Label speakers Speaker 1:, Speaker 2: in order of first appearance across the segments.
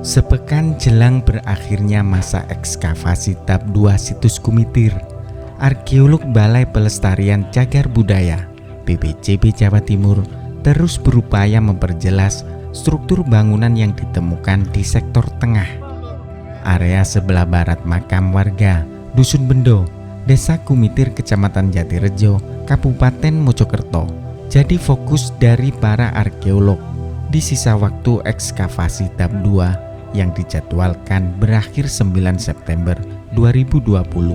Speaker 1: Sepekan jelang berakhirnya masa ekskavasi tahap 2 situs Kumitir, arkeolog Balai Pelestarian Cagar Budaya (BPCB) Jawa Timur terus berupaya memperjelas struktur bangunan yang ditemukan di sektor tengah, area sebelah barat makam warga Dusun Bendo, Desa Kumitir, Kecamatan Jatirejo, Kabupaten Mojokerto, jadi fokus dari para arkeolog di sisa waktu ekskavasi tahap 2 yang dijadwalkan berakhir 9 September 2020.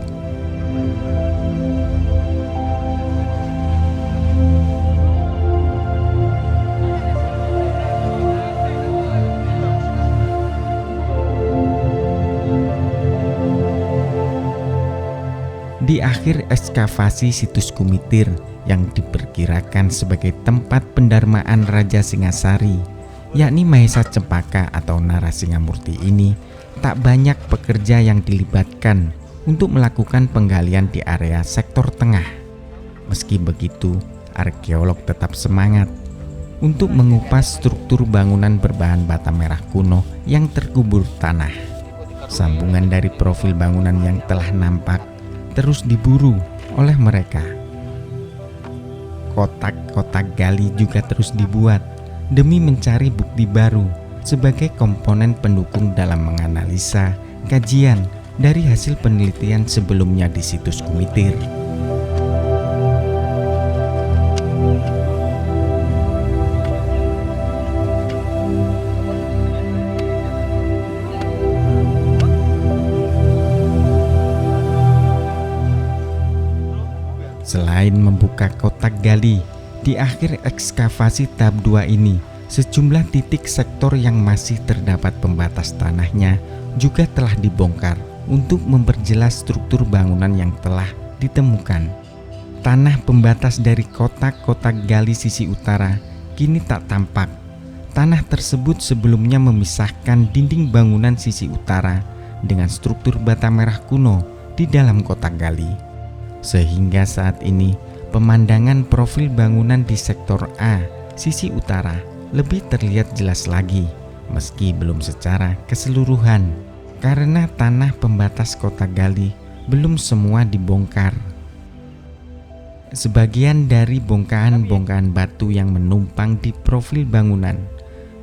Speaker 1: Di akhir ekskavasi situs Kumitir yang diperkirakan sebagai tempat pendarmaan Raja Singasari, yakni Mahesa Cempaka atau Narasingamurti ini, tak banyak pekerja yang dilibatkan untuk melakukan penggalian di area sektor tengah. Meski begitu, arkeolog tetap semangat untuk mengupas struktur bangunan berbahan bata merah kuno yang terkubur tanah. Sambungan dari profil bangunan yang telah nampak terus diburu oleh mereka. Kotak-kotak gali juga terus dibuat demi mencari bukti baru sebagai komponen pendukung dalam menganalisa kajian dari hasil penelitian sebelumnya di situs Kumitir. Selain membuka kotak gali, di akhir ekskavasi tahap 2 ini, sejumlah titik sektor yang masih terdapat pembatas tanahnya juga telah dibongkar untuk memperjelas struktur bangunan yang telah ditemukan. Tanah pembatas dari kotak-kotak gali sisi utara kini tak tampak. Tanah tersebut sebelumnya memisahkan dinding bangunan sisi utara dengan struktur bata merah kuno di dalam kotak gali. Sehingga saat ini pemandangan profil bangunan di sektor A, sisi utara, lebih terlihat jelas lagi, meski belum secara keseluruhan, karena tanah pembatas kotak gali belum semua dibongkar. Sebagian dari bongkahan-bongkahan batu yang menumpang di profil bangunan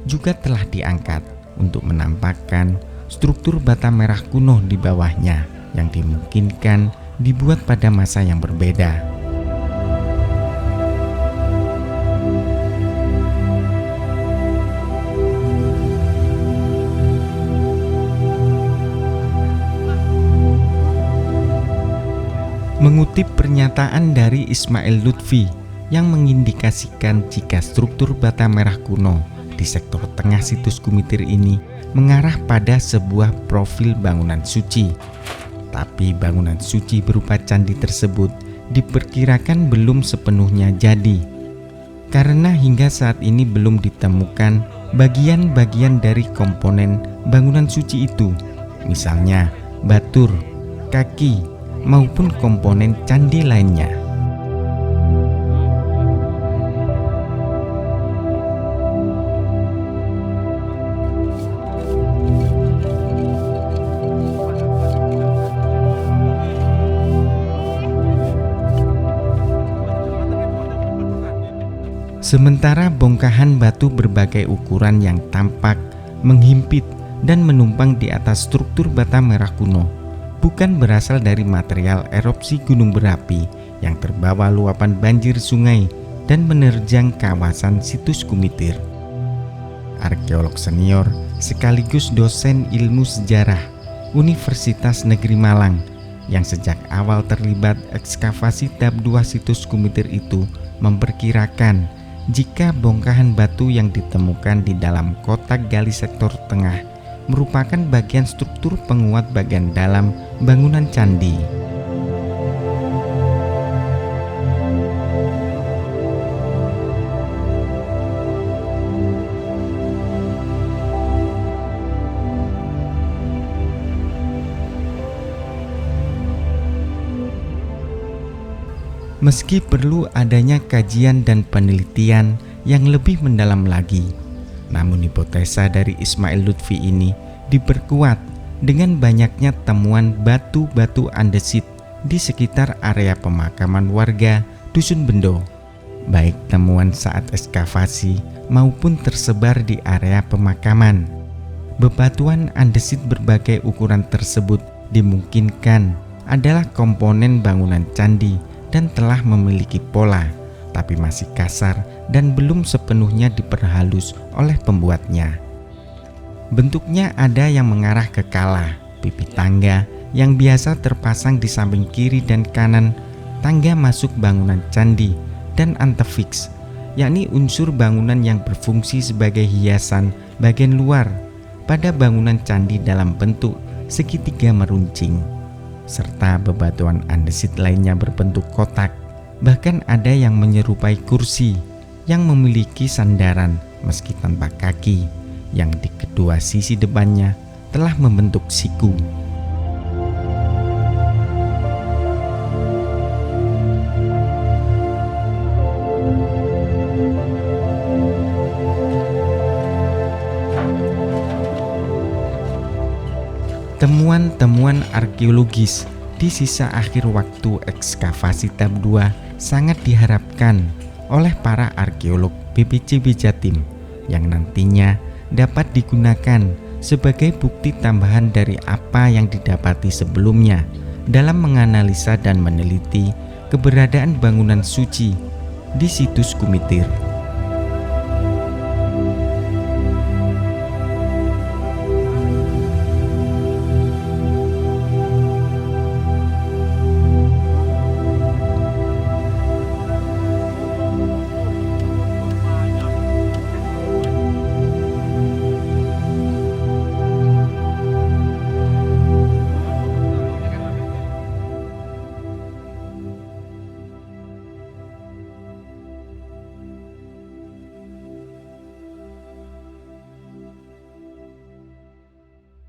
Speaker 1: juga telah diangkat untuk menampakkan struktur bata merah kuno di bawahnya yang dimungkinkan dibuat pada masa yang berbeda. Mengutip pernyataan dari Ismail Lutfi yang mengindikasikan jika struktur bata merah kuno di sektor tengah situs Kumitir ini mengarah pada sebuah profil bangunan suci. Tapi bangunan suci berupa candi tersebut diperkirakan belum sepenuhnya jadi, karena hingga saat ini belum ditemukan bagian-bagian dari komponen bangunan suci itu, misalnya batur, kaki, maupun komponen candi lainnya. Sementara bongkahan batu berbagai ukuran yang tampak menghimpit dan menumpang di atas struktur bata merah kuno bukan berasal dari material erupsi gunung berapi yang terbawa luapan banjir sungai dan menerjang kawasan situs Kumitir. Arkeolog senior sekaligus dosen ilmu sejarah Universitas Negeri Malang yang sejak awal terlibat ekskavasi tahap 2 situs Kumitir itu memperkirakan jika bongkahan batu yang ditemukan di dalam kotak gali sektor tengah merupakan bagian struktur penguat bagian dalam bangunan candi. Meski perlu adanya kajian dan penelitian yang lebih mendalam lagi, namun hipotesa dari Ismail Lutfi ini diperkuat dengan banyaknya temuan batu-batu andesit di sekitar area pemakaman warga Dusun Bendo, baik temuan saat ekskavasi maupun tersebar di area pemakaman. Bebatuan andesit berbagai ukuran tersebut dimungkinkan adalah komponen bangunan candi dan telah memiliki pola, tapi masih kasar dan belum sepenuhnya diperhalus oleh pembuatnya. Bentuknya ada yang mengarah ke kala, pipi tangga yang biasa terpasang di samping kiri dan kanan tangga masuk bangunan candi, dan antefix, yakni unsur bangunan yang berfungsi sebagai hiasan bagian luar pada bangunan candi dalam bentuk segitiga meruncing, serta bebatuan andesit lainnya berbentuk kotak. Bahkan ada yang menyerupai kursi yang memiliki sandaran meski tanpa kaki, yang di kedua sisi depannya telah membentuk siku. Temuan-temuan arkeologis di sisa akhir waktu ekskavasi tahap 2 sangat diharapkan oleh para arkeolog BPCB Jatim yang nantinya dapat digunakan sebagai bukti tambahan dari apa yang didapati sebelumnya dalam menganalisa dan meneliti keberadaan bangunan suci di situs Kumitir.